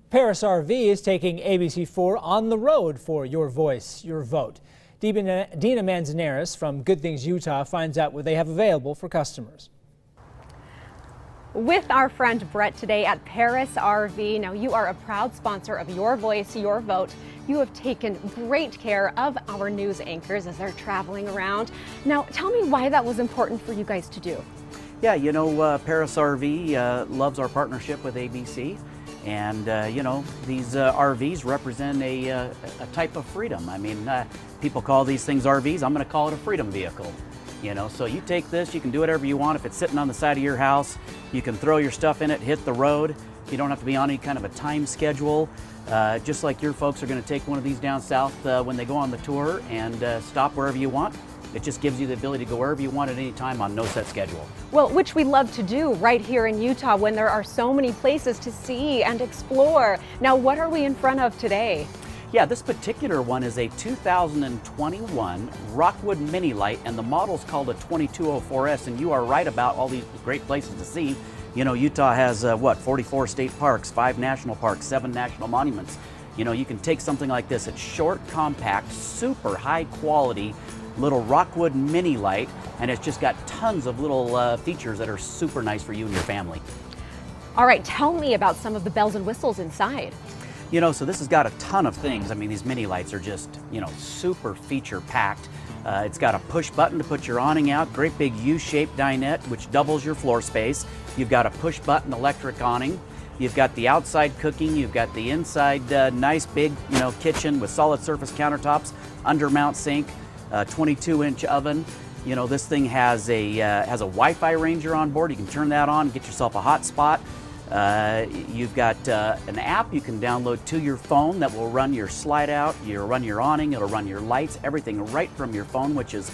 Parris RV is taking ABC4 on the road for your voice, your vote. Dina Manzanares from Good Things Utah finds out what they have available for customers. With our friend Brett today at Parris RV. Now, you are a proud sponsor of Your Voice, Your Vote. You have taken great care of our news anchors as they're traveling around. Now, tell me why that was important for you guys to do. Yeah, you know, Parris RV loves our partnership with ABC. And, you know, these RVs represent a type of freedom. I mean, people call these things RVs. I'm going to call it a freedom vehicle. You know, so you take this, you can do whatever you want. If it's sitting on the side of your house, you can throw your stuff in it, hit the road. You don't have to be on any kind of a time schedule. Just like your folks are going to take one of these down south when they go on the tour and stop wherever you want. It just gives you the ability to go wherever you want at any time on no set schedule. Well, which we love to do right here in Utah when there are so many places to see and explore. Now, what are we in front of today? Yeah, this particular one is a 2021 Rockwood Mini Lite, and the model's called a 2204S, and you are right about all these great places to see. You know, Utah has, 44 state parks, 5 national parks, 7 national monuments. You know, you can take something like this. It's short, compact, super high quality little Rockwood Mini Lite, and it's just got tons of little features that are super nice for you and your family. All right, tell me about some of the bells and whistles inside. You know, so this has got a ton of things. I mean, these mini lights are just, you know, super feature packed. It's got a push button to put your awning out, great big U-shaped dinette, which doubles your floor space. You've got a push button electric awning. You've got the outside cooking. You've got the inside nice big, you know, kitchen with solid surface countertops, undermount sink, 22-inch oven. You know, this thing has a Wi-Fi ranger on board. You can turn that on, get yourself a hotspot. You've got an app you can download to your phone that will run your slide out, run your awning, it'll run your lights, everything right from your phone, which is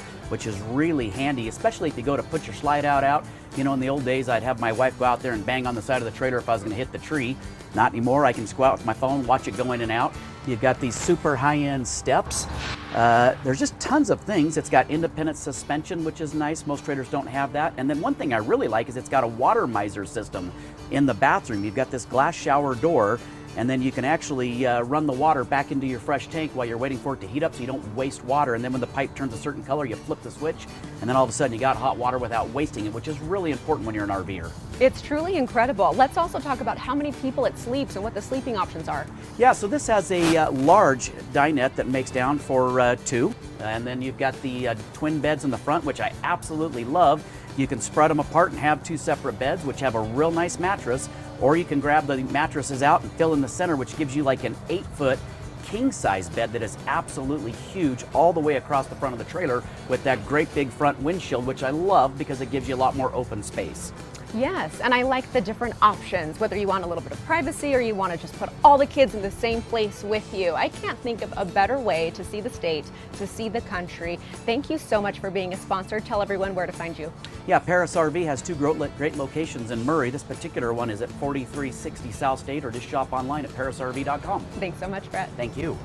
really handy, especially if you go to put your slide out. You know, in the old days, I'd have my wife go out there and bang on the side of the trailer if I was going to hit the tree. Not anymore. I can just go out with my phone, watch it go in and out. You've got these super high-end steps. There's just tons of things. It's got independent suspension, which is nice. Most trailers don't have that. And then one thing I really like is it's got a water miser system in the bathroom. You've got this glass shower door, and then you can actually run the water back into your fresh tank while you're waiting for it to heat up so you don't waste water. And then when the pipe turns a certain color, you flip the switch, and then all of a sudden you got hot water without wasting it, which is really important when you're an RVer. It's truly incredible. Let's also talk about how many people it sleeps and what the sleeping options are. Yeah, so this has a large dinette that makes down for 2. And then you've got the twin beds in the front, which I absolutely love. You can spread them apart and have 2 separate beds, which have a real nice mattress, or you can grab the mattresses out and fill in the center, which gives you like an 8-foot king-size bed that is absolutely huge all the way across the front of the trailer with that great big front windshield, which I love because it gives you a lot more open space. Yes, and I like the different options, whether you want a little bit of privacy or you want to just put all the kids in the same place with you. I can't think of a better way to see the state, to see the country. Thank you so much for being a sponsor. Tell everyone where to find you. Yeah, Parris RV has 2 great locations in Murray. This particular one is at 4360 South State, or just shop online at parrisrv.com. Thanks so much, Brett. Thank you.